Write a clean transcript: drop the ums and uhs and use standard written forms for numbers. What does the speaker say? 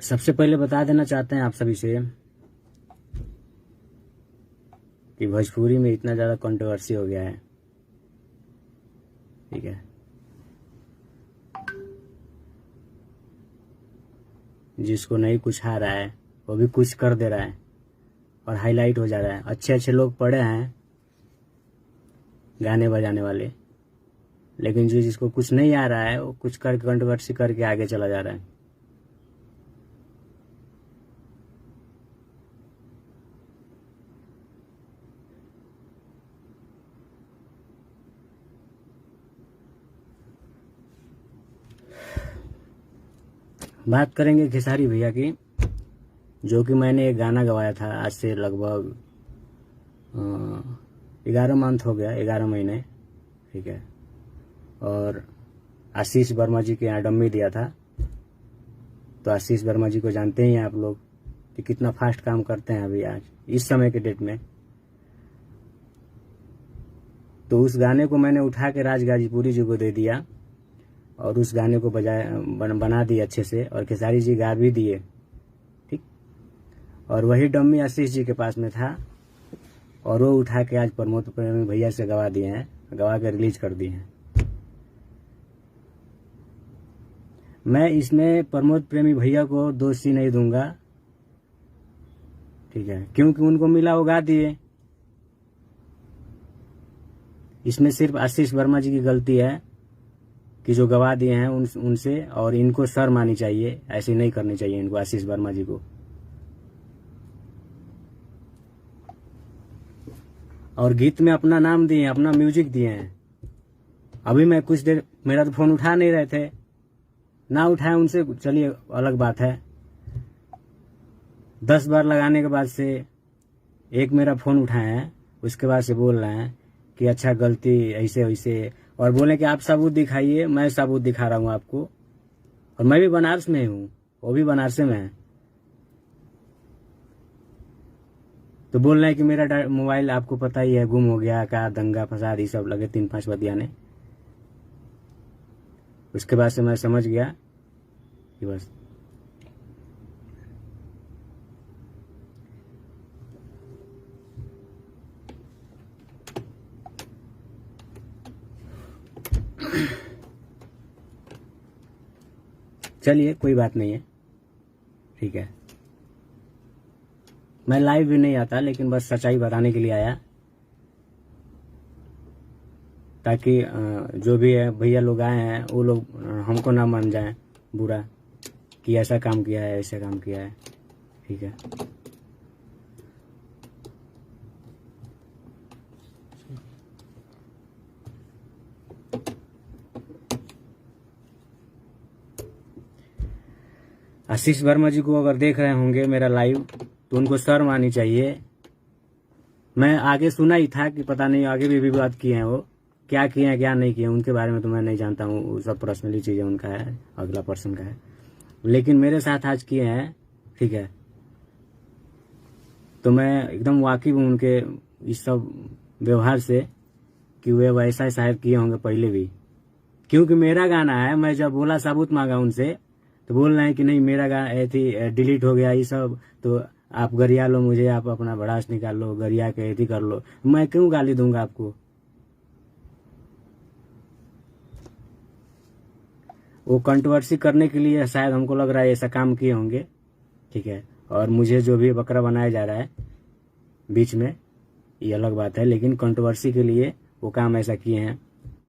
सबसे पहले बता देना चाहते हैं आप सभी से कि भोजपुरी में इतना ज़्यादा कंट्रोवर्सी हो गया है, ठीक है। जिसको नहीं कुछ आ रहा है वो भी कुछ कर दे रहा है और हाईलाइट हो जा रहा है। अच्छे अच्छे लोग पढ़े हैं गाने बजाने वाले, लेकिन जो जिसको कुछ नहीं आ रहा है वो कुछ करके कंट्रोवर्सी करके आगे चला जा रहा है। बात करेंगे खेसारी भैया की, जो कि मैंने एक गाना गवाया था आज से लगभग 11 मंथ हो गया, 11 महीने, ठीक है। और आशीष वर्मा जी के यहाँ डम्मी दिया था। तो आशीष वर्मा जी को जानते ही हैं आप लोग कि कितना फास्ट काम करते हैं अभी आज इस समय के डेट में। तो उस गाने को मैंने उठा के राज गाजीपुरी जी को दे दिया और उस गाने को बना दिए अच्छे से, और खेसारी जी गा भी दिए, ठीक। और वही डम्मी आशीष जी के पास में था और वो उठा के आज प्रमोद प्रेमी भैया से गवा दिए हैं, गवा के रिलीज कर दिए हैं। मैं इसमें प्रमोद प्रेमी भैया को दोषी नहीं दूंगा, ठीक है, क्योंकि उनको मिला वो गा दिए। इसमें सिर्फ आशीष वर्मा जी की गलती है कि जो गवा दिए हैं उनसे, और इनको शर्म आनी चाहिए, ऐसे नहीं करनी चाहिए इनको, आशीष वर्मा जी को। और गीत में अपना नाम दिए, अपना म्यूजिक दिए हैं। अभी मैं कुछ देर, मेरा तो फोन उठा नहीं रहे थे, ना उठाए उनसे, चलिए अलग बात है। 10 बार लगाने के बाद से एक मेरा फोन उठाए हैं, उसके बाद से बोल रहे हैं कि अच्छा गलती ऐसे वैसे, और बोले कि आप सबूत दिखाइए। मैं सबूत दिखा रहा हूँ आपको, और मैं भी बनारस में हूँ, वो भी बनारस में है। तो बोल रहे हैं कि मेरा मोबाइल आपको पता ही है गुम हो गया, का दंगा फसाद ये सब लगे 3-5 बतियाने। उसके बाद से मैं समझ गया कि बस चलिए कोई बात नहीं है, ठीक है। मैं लाइव भी नहीं आता, लेकिन बस सच्चाई बताने के लिए आया, ताकि जो भी है भैया लोग आए हैं वो लोग हमको ना मान जाए बुरा कि ऐसा काम किया है, ऐसा काम किया है, ठीक है। आशीष वर्मा जी को अगर देख रहे होंगे मेरा लाइव, तो उनको शर्म आनी चाहिए। मैं आगे सुना ही था कि पता नहीं आगे भी बात किए हैं, वो क्या किए हैं क्या नहीं किए उनके बारे में तो मैं नहीं जानता हूँ, वो सब पर्सनली चीज़ें उनका है, अगला पर्सन का है। लेकिन मेरे साथ आज किए हैं, ठीक है। तो मैं एकदम वाकिफ हूँ उनके इस सब व्यवहार से कि वे वैसा शायद किए होंगे पहले भी, क्योंकि मेरा गाना है। मैं जब बोला सबूत मांगा उनसे, तो बोल रहे हैं कि नहीं मेरा गाना ऐसी डिलीट हो गया ये सब, तो आप गरिया लो मुझे, आप अपना भड़ास निकाल लो, गरिया के ऐसी कर लो। मैं क्यों गाली दूंगा आपको? वो कंट्रोवर्सी करने के लिए शायद हमको लग रहा है ऐसा काम किए होंगे, ठीक है। और मुझे जो भी बकरा बनाया जा रहा है बीच में, ये अलग बात है, लेकिन कंट्रोवर्सी के लिए वो काम ऐसा किए हैं।